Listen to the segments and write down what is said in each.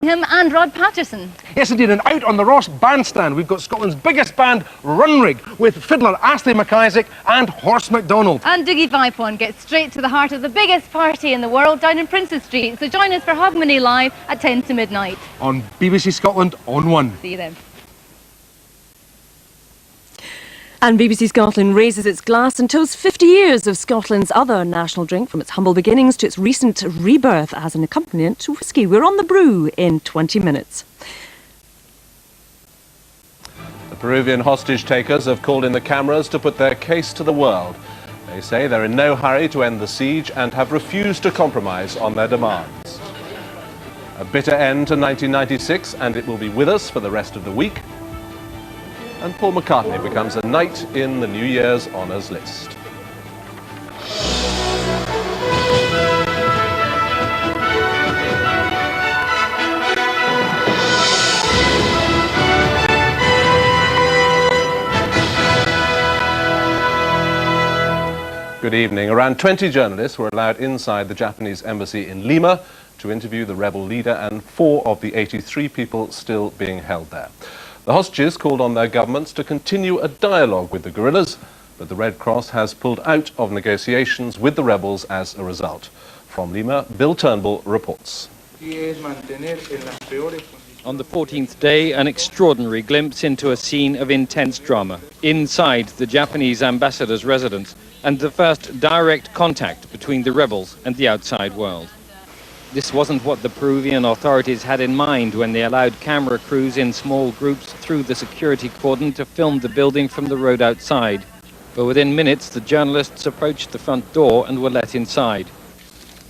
Him and Rod Patterson. Yes, indeed, and out on the Ross bandstand, we've got Scotland's biggest band, Runrig, with fiddler Astley McIsaac and Horst MacDonald. And Dougie Vipon gets straight to the heart of the biggest party in the world down in Princes Street. So join us for Hogmanay Live at 10 to midnight. On BBC Scotland on 1. See you then. And BBC Scotland raises its glass and toasts 50 years of Scotland's other national drink, from its humble beginnings to its recent rebirth as an accompaniment to whisky. We're on the brew in 20 minutes. The Peruvian hostage takers have called in the cameras to put their case to the world. They say they're in no hurry to end the siege and have refused to compromise on their demands. A bitter end to 1996, and it will be with us for the rest of the week. And Paul McCartney becomes a knight in the New Year's honours list. Good evening. Around 20 journalists were allowed inside the Japanese embassy in Lima to interview the rebel leader and 4 of the 83 people still being held there. The hostages called on their governments to continue a dialogue with the guerrillas, but the Red Cross has pulled out of negotiations with the rebels as a result. From Lima, Bill Turnbull reports. On the 14th day, an extraordinary glimpse into a scene of intense drama inside the Japanese ambassador's residence, and the first direct contact between the rebels and the outside world. This wasn't what the Peruvian authorities had in mind when they allowed camera crews in small groups through the security cordon to film the building from the road outside. But within minutes, the journalists approached the front door and were let inside.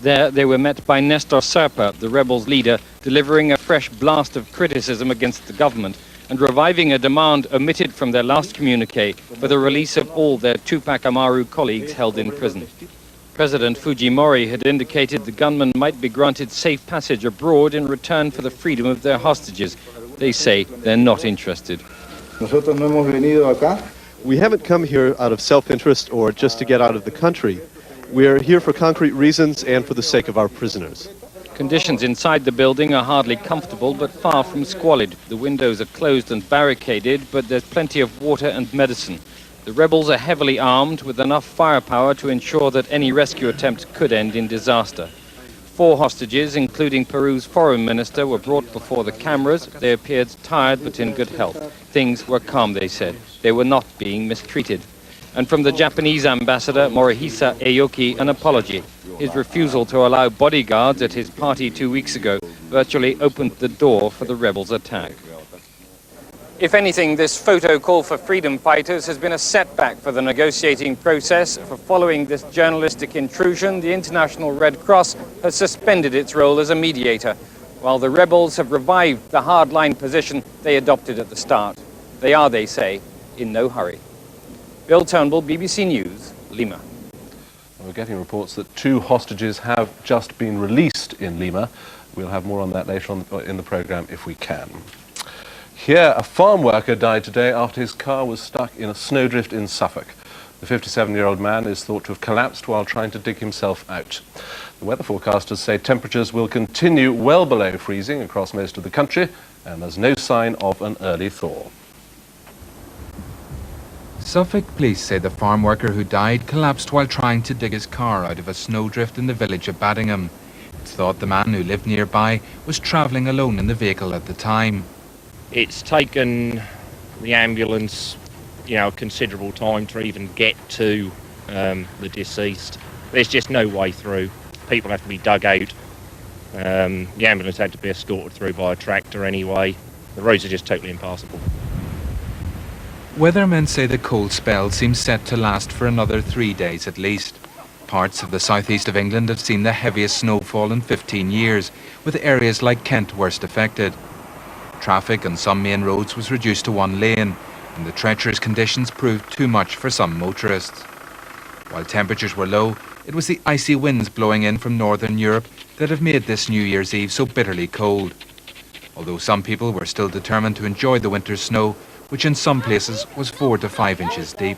There, they were met by Nestor Serpa, the rebels' leader, delivering a fresh blast of criticism against the government and reviving a demand omitted from their last communique for the release of all their Tupac Amaru colleagues held in prison. President Fujimori had indicated the gunmen might be granted safe passage abroad in return for the freedom of their hostages. They say they're not interested. We haven't come here out of self-interest or just to get out of the country. We're here for concrete reasons and for the sake of our prisoners. Conditions inside the building are hardly comfortable, but far from squalid. The windows are closed and barricaded, but there's plenty of water and medicine. The rebels are heavily armed with enough firepower to ensure that any rescue attempt could end in disaster. 4 hostages, including Peru's foreign minister, were brought before the cameras. They appeared tired but in good health. Things were calm, they said. They were not being mistreated. And from the Japanese ambassador, Morihisa Aoki, an apology. His refusal to allow bodyguards at his party 2 weeks ago virtually opened the door for the rebels' attack. If anything, this photo call for freedom fighters has been a setback for the negotiating process. For following this journalistic intrusion, the International Red Cross has suspended its role as a mediator, while the rebels have revived the hardline position they adopted at the start. They are, they say, in no hurry. Bill Turnbull, BBC News, Lima. We're getting reports that 2 hostages have just been released in Lima. We'll have more on that later on in the programme if we can. Here, a farm worker died today after his car was stuck in a snowdrift in Suffolk. The 57-year-old man is thought to have collapsed while trying to dig himself out. The weather forecasters say temperatures will continue well below freezing across most of the country, and there's no sign of an early thaw. Suffolk police say the farm worker who died collapsed while trying to dig his car out of a snowdrift in the village of Baddingham. It's thought the man who lived nearby was travelling alone in the vehicle at the time. It's taken the ambulance, a considerable time to even get to the deceased. There's just no way through. People have to be dug out. The ambulance had to be escorted through by a tractor anyway. The roads are just totally impassable. Weathermen say the cold spell seems set to last for another 3 days at least. Parts of the southeast of England have seen the heaviest snowfall in 15 years, with areas like Kent worst affected. Traffic on some main roads was reduced to 1 lane, and the treacherous conditions proved too much for some motorists. While temperatures were low, it was the icy winds blowing in from northern Europe that have made this New Year's Eve so bitterly cold. Although some people were still determined to enjoy the winter's snow, which in some places was 4 to 5 inches deep.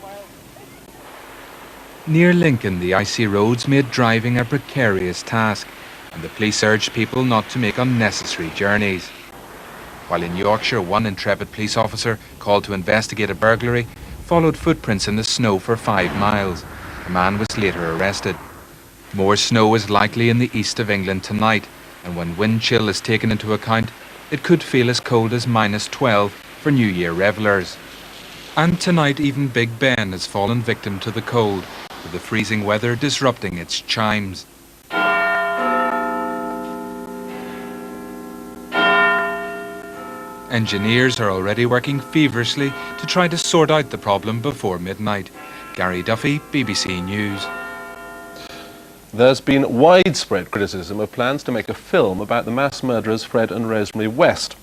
Near Lincoln, the icy roads made driving a precarious task. and the police urged people not to make unnecessary journeys. While in Yorkshire, one intrepid police officer called to investigate a burglary followed footprints in the snow for 5 miles. A man was later arrested. More snow is likely in the east of England tonight, and when wind chill is taken into account, it could feel as cold as -12 for New Year revellers. And tonight even Big Ben has fallen victim to the cold, with the freezing weather disrupting its chimes. Engineers are already working feverishly to try to sort out the problem before midnight. Gary Duffy, BBC News. There's been widespread criticism of plans to make a film about the mass murderers Fred and Rosemary West.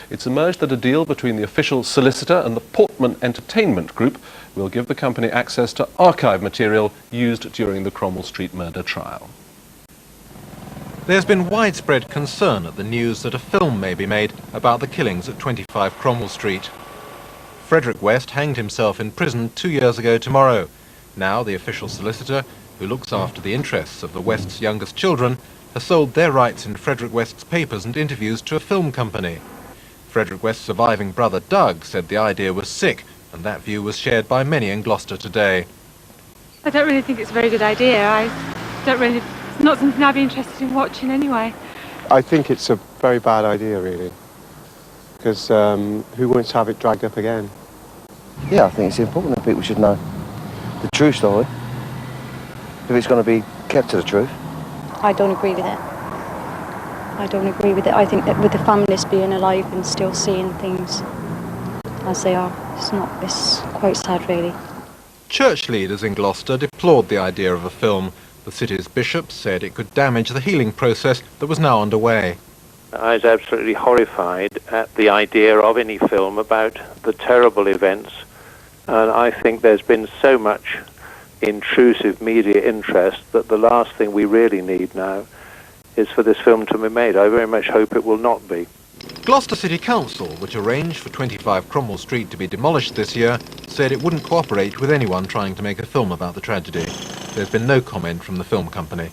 It's emerged that a deal between the official solicitor and the Portman Entertainment Group will give the company access to archive material used during the Cromwell Street murder trial. There's been widespread concern at the news that a film may be made about the killings at 25 Cromwell Street. Frederick West hanged himself in prison 2 years ago tomorrow. Now the official solicitor, who looks after the interests of the West's youngest children, has sold their rights in Frederick West's papers and interviews to a film company. Frederick West's surviving brother Doug said the idea was sick, and that view was shared by many in Gloucester today. I don't really think it's a very good idea. It's not something I'd be interested in watching anyway. I think it's a very bad idea, really, because who wants to have it dragged up again? Yeah, I think it's important that people should know the true story, if it's going to be kept to the truth. I don't agree with it. I don't agree with it. I think that with the families being alive and still seeing things as they are, it's quite sad, really. Church leaders in Gloucester deplored the idea of a film. The city's bishop said it could damage the healing process that was now underway. I was absolutely horrified at the idea of any film about the terrible events, and I think there's been so much intrusive media interest that the last thing we really need now is for this film to be made. I very much hope it will not be. Gloucester City Council, which arranged for 25 Cromwell Street to be demolished this year, said it wouldn't cooperate with anyone trying to make a film about the tragedy. There's been no comment from the film company.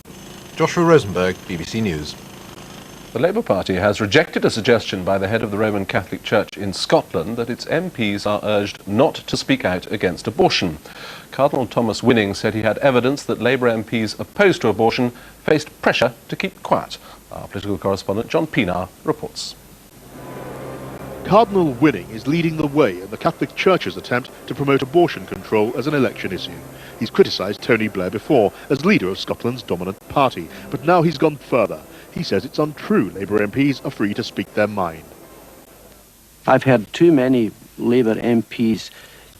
Joshua Rosenberg, BBC News. The Labour Party has rejected a suggestion by the head of the Roman Catholic Church in Scotland that its MPs are urged not to speak out against abortion. Cardinal Thomas Winning said he had evidence that Labour MPs opposed to abortion faced pressure to keep quiet. Our political correspondent John Pienaar reports. Cardinal Winning is leading the way in the Catholic Church's attempt to promote abortion control as an election issue. He's criticised Tony Blair before as leader of Scotland's dominant party, but now he's gone further. He says it's untrue Labour MPs are free to speak their mind. I've heard too many Labour MPs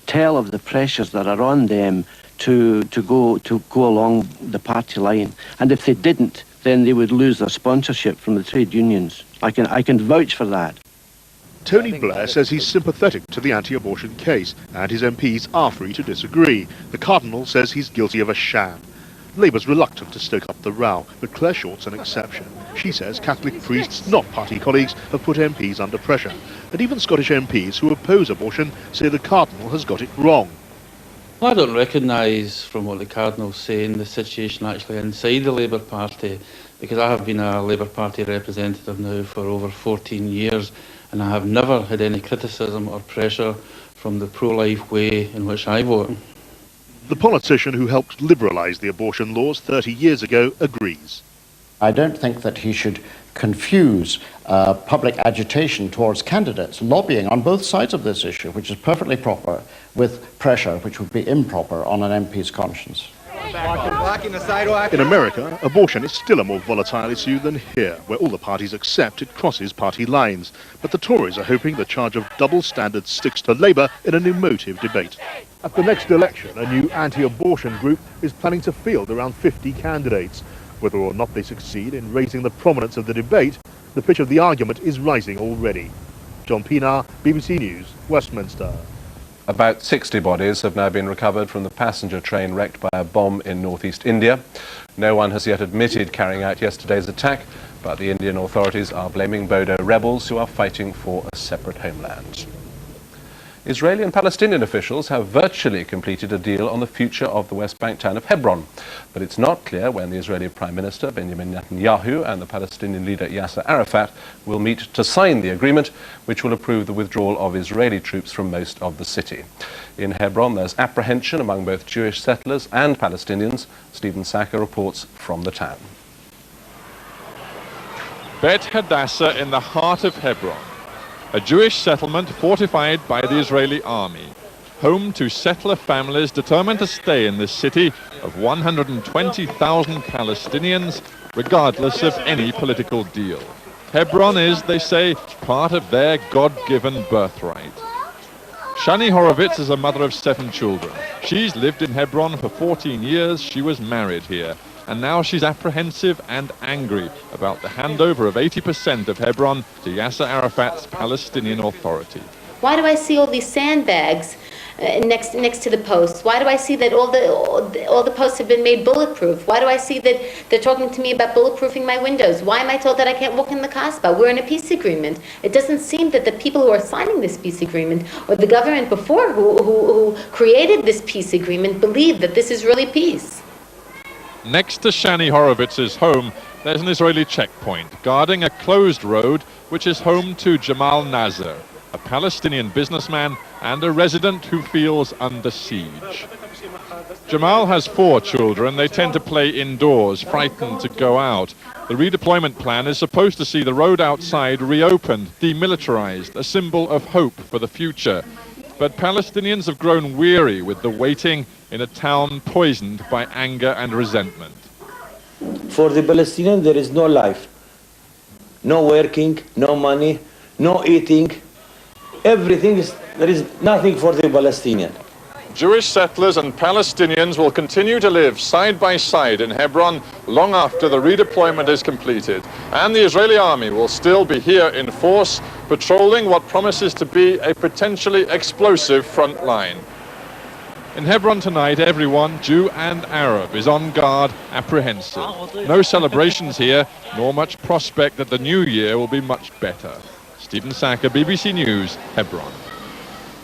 tell of the pressures that are on them to go along the party line, and if they didn't, then they would lose their sponsorship from the trade unions. I can vouch for that. Tony Blair says he's sympathetic to the anti-abortion case, and his MPs are free to disagree. The Cardinal says he's guilty of a sham. Labour's reluctant to stoke up the row, but Claire Short's an exception. She says Catholic priests, not party colleagues, have put MPs under pressure. And even Scottish MPs who oppose abortion say the Cardinal has got it wrong. Well, I don't recognise from what the Cardinal's saying the situation actually inside the Labour Party, because I have been a Labour Party representative now for over 14 years, and I have never had any criticism or pressure from the pro-life way in which I vote. The politician who helped liberalise the abortion laws 30 years ago agrees. I don't think that he should confuse public agitation towards candidates, lobbying on both sides of this issue, which is perfectly proper, with pressure, which would be improper on an MP's conscience. In America, abortion is still a more volatile issue than here, where all the parties accept it crosses party lines. But the Tories are hoping the charge of double standards sticks to Labour in an emotive debate. At the next election, a new anti-abortion group is planning to field around 50 candidates. Whether or not they succeed in raising the prominence of the debate, the pitch of the argument is rising already. John Pienaar, BBC News, Westminster. About 60 bodies have now been recovered from the passenger train wrecked by a bomb in northeast India. No one has yet admitted carrying out yesterday's attack, but the Indian authorities are blaming Bodo rebels who are fighting for a separate homeland. Israeli and Palestinian officials have virtually completed a deal on the future of the West Bank town of Hebron. But it's not clear when the Israeli Prime Minister Benjamin Netanyahu and the Palestinian leader Yasser Arafat will meet to sign the agreement, which will approve the withdrawal of Israeli troops from most of the city. In Hebron, there's apprehension among both Jewish settlers and Palestinians. Stephen Saka reports from the town. Bet Hadassah in the heart of Hebron, a Jewish settlement fortified by the Israeli army, home to settler families determined to stay in this city of 120,000 Palestinians, regardless of any political deal. Hebron is, they say, part of their God-given birthright. Shani Horowitz is a mother of 7 children. She's lived in Hebron for 14 years. She was married here. And now she's apprehensive and angry about the handover of 80% of Hebron to Yasser Arafat's Palestinian Authority. Why do I see all these sandbags next to the posts? Why do I see that all the posts have been made bulletproof? Why do I see that they're talking to me about bulletproofing my windows? Why am I told that I can't walk in the Kasbah? We're in a peace agreement. It doesn't seem that the people who are signing this peace agreement, or the government before who created this peace agreement, believe that this is really peace. Next to Shani Horowitz's home, there's an Israeli checkpoint guarding a closed road which is home to Jamal Nazar, a Palestinian businessman and a resident who feels under siege. Jamal has 4 children. They tend to play indoors, frightened to go out. The redeployment plan is supposed to see the road outside reopened, demilitarized, a symbol of hope for the future. But Palestinians have grown weary with the waiting in a town poisoned by anger and resentment. For the Palestinians, there is no life. No working, no money, no eating. Everything is, there is nothing for the Palestinian. Jewish settlers and Palestinians will continue to live side by side in Hebron long after the redeployment is completed. And the Israeli army will still be here in force, patrolling what promises to be a potentially explosive front line. In Hebron tonight, everyone, Jew and Arab, is on guard, apprehensive. No celebrations here, nor much prospect that the new year will be much better. Stephen Saka, BBC News, Hebron.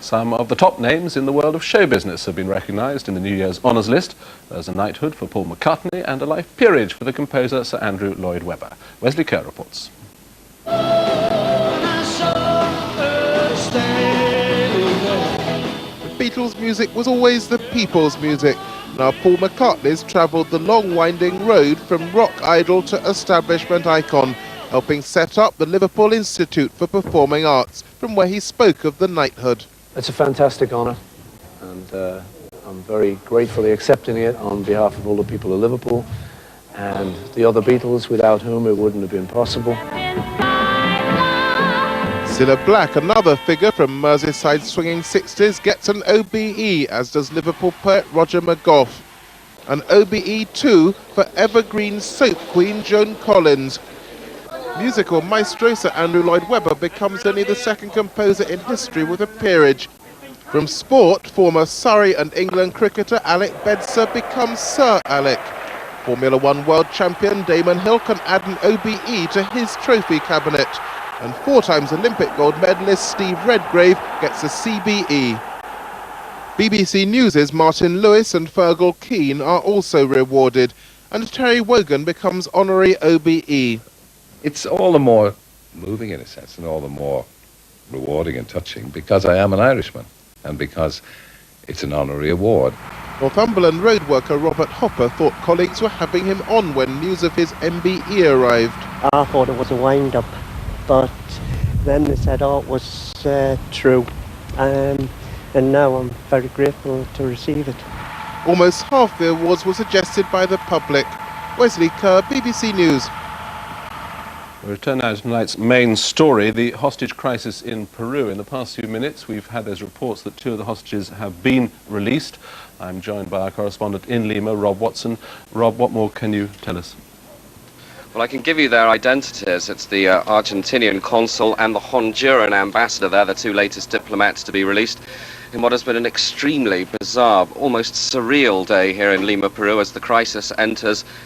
Some of the top names in the world of show business have been recognised in the New Year's honours list. There's a knighthood for Paul McCartney and a life peerage for the composer Sir Andrew Lloyd Webber. Wesley Kerr reports. Beatles music was always the people's music. Now Paul McCartney's travelled the long winding road from rock idol to establishment icon, helping set up the Liverpool Institute for Performing Arts, from where he spoke of the knighthood. It's a fantastic honour, and I'm very gratefully accepting it on behalf of all the people of Liverpool and the other Beatles, without whom it wouldn't have been possible. Cilla Black, another figure from Merseyside's swinging 60s, gets an OBE, as does Liverpool poet Roger McGough. An OBE too for evergreen soap queen Joan Collins. Musical maestro Sir Andrew Lloyd Webber becomes only the 2nd composer in history with a peerage. From sport, former Surrey and England cricketer Alec Bedser becomes Sir Alec. Formula 1 world champion Damon Hill can add an OBE to his trophy cabinet. And 4-time Olympic gold medalist Steve Redgrave gets a CBE. BBC News' Martin Lewis and Fergal Keane are also rewarded, and Terry Wogan becomes honorary OBE. It's all the more moving in a sense, and all the more rewarding and touching because I am an Irishman and because it's an honorary award. Northumberland road worker Robert Hopper thought colleagues were having him on when news of his MBE arrived. I thought it was a wind-up, but then they said, oh, it was true. And now I'm very grateful to receive it. Almost half the awards were suggested by the public. Wesley Kerr, BBC News. We return now to tonight's main story, the hostage crisis in Peru. In the past few minutes, we've had those reports that 2 of the hostages have been released. I'm joined by our correspondent in Lima, Rob Watson. Rob, what more can you tell us? Well, I can give you their identities. It's the Argentinian consul and the Honduran ambassador. They're the 2 latest diplomats to be released. in what has been an extremely bizarre, almost surreal day here in Lima, Peru, as the crisis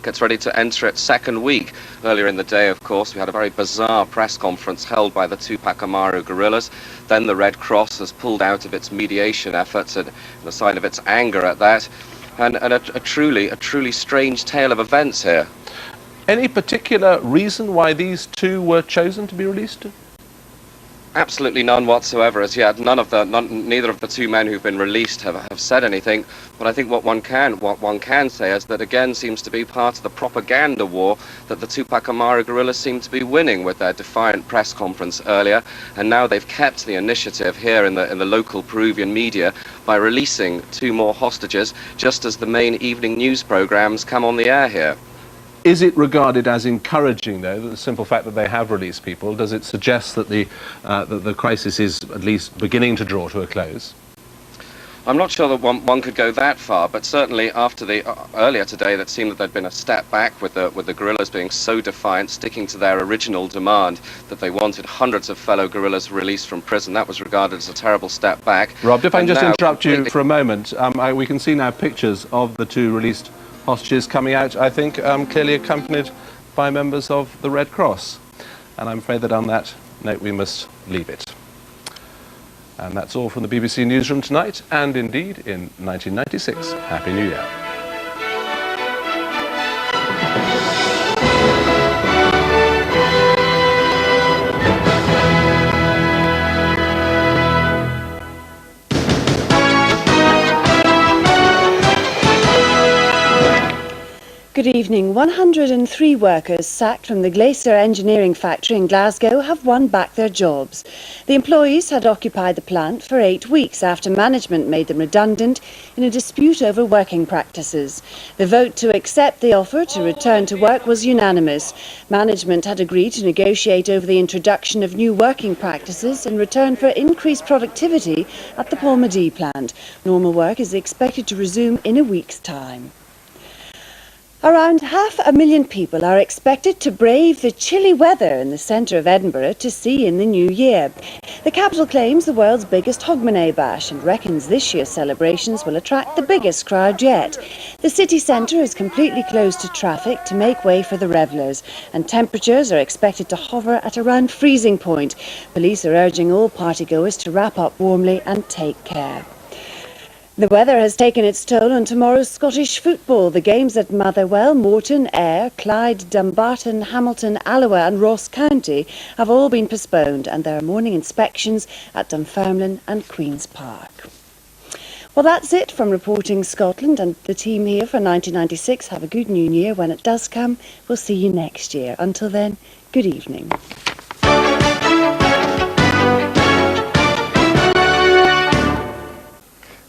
gets ready to enter its second week. Earlier in the day, of course, we had a very bizarre press conference held by the Tupac Amaru guerrillas. Then the Red Cross has pulled out of its mediation efforts, and a sign of its anger at that, and a truly strange tale of events here. Any particular reason why these two were chosen to be released? Absolutely none whatsoever as yet. Neither of the two men who've been released have said anything. But I think what one can say is that again seems to be part of the propaganda war that the Tupac Amaru guerrillas seem to be winning with their defiant press conference earlier. And now they've kept the initiative here in the local Peruvian media by releasing 2 more hostages just as the main evening news programs come on the air here. Is it regarded as encouraging, though, the simple fact that they have released people? Does it suggest that the crisis is at least beginning to draw to a close? I'm not sure that one could go that far, but certainly after the earlier today, that seemed that there'd been a step back with the guerrillas being so defiant, sticking to their original demand that they wanted hundreds of fellow guerrillas released from prison. That was regarded as a terrible step back. Rob, if I can just interrupt you for a moment, we can see now pictures of the 2 released hostages coming out, I think, clearly accompanied by members of the Red Cross. And I'm afraid that on that note we must leave it. And that's all from the BBC Newsroom tonight, and indeed in 1996. Happy New Year. Good evening. 103 workers sacked from the Glacier Engineering factory in Glasgow have won back their jobs. The employees had occupied the plant for 8 weeks after management made them redundant in a dispute over working practices. The vote to accept the offer to return to work was unanimous. Management had agreed to negotiate over the introduction of new working practices in return for increased productivity at the Polmadie plant. Normal work is expected to resume in a week's time. Around 500,000 people are expected to brave the chilly weather in the centre of Edinburgh to see in the new year. The capital claims the world's biggest Hogmanay Bash and reckons this year's celebrations will attract the biggest crowd yet. The city centre is completely closed to traffic to make way for the revellers, and temperatures are expected to hover at around freezing point. Police are urging all partygoers to wrap up warmly and take care. The weather has taken its toll on tomorrow's Scottish football. The games at Motherwell, Morton, Ayr, Clyde, Dumbarton, Hamilton, Alloa and Ross County have all been postponed, and there are morning inspections at Dunfermline and Queen's Park. Well, that's it from Reporting Scotland, and the team here for 1996 have a good new year when it does come. We'll see you next year. Until then, good evening.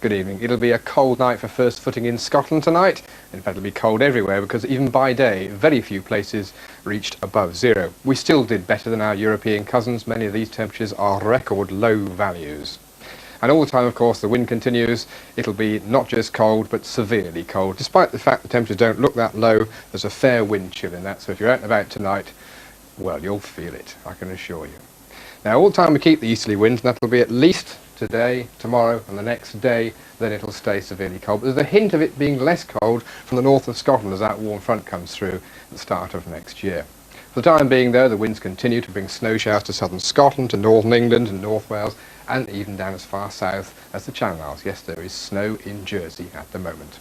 Good evening. It'll be a cold night for first footing in Scotland tonight. In fact, it'll be cold everywhere because even by day, very few places reached above 0. We still did better than our European cousins. Many of these temperatures are record low values. And all the time, of course, the wind continues. It'll be not just cold, but severely cold. Despite the fact the temperatures don't look that low, there's a fair wind chill in that. So if you're out and about tonight, well, you'll feel it, I can assure you. Now, all the time we keep the easterly winds, and that'll be at least today, tomorrow and the next day, then it'll stay severely cold. But there's a hint of it being less cold from the north of Scotland as that warm front comes through at the start of next year. For the time being, though, the winds continue to bring snow showers to southern Scotland, to northern England and North Wales, and even down as far south as the Channel Islands. Yes, there is snow in Jersey at the moment.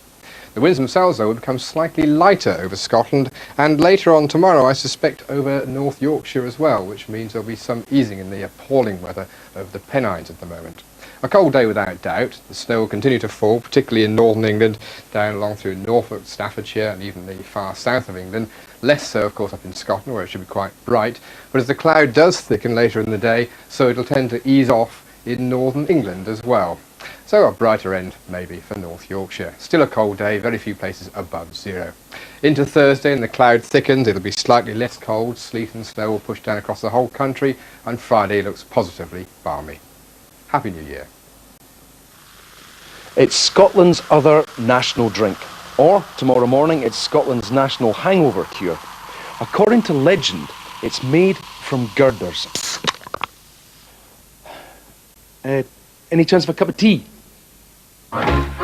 The winds themselves, though, will become slightly lighter over Scotland, and later on tomorrow, I suspect, over North Yorkshire as well, which means there'll be some easing in the appalling weather over the Pennines at the moment. A cold day without doubt. The snow will continue to fall, particularly in northern England, down along through Norfolk, Staffordshire and even the far south of England. Less so, of course, up in Scotland, where it should be quite bright. But as the cloud does thicken later in the day, so it'll tend to ease off in northern England as well. So a brighter end maybe for North Yorkshire. Still a cold day, very few places above 0. Into Thursday and the cloud thickens, it'll be slightly less cold. Sleet and snow will push down across the whole country, and Friday looks positively balmy. Happy New Year. It's Scotland's other national drink, or tomorrow morning it's Scotland's national hangover cure. According to legend, it's made from girders. Any chance of a cup of tea? Bye.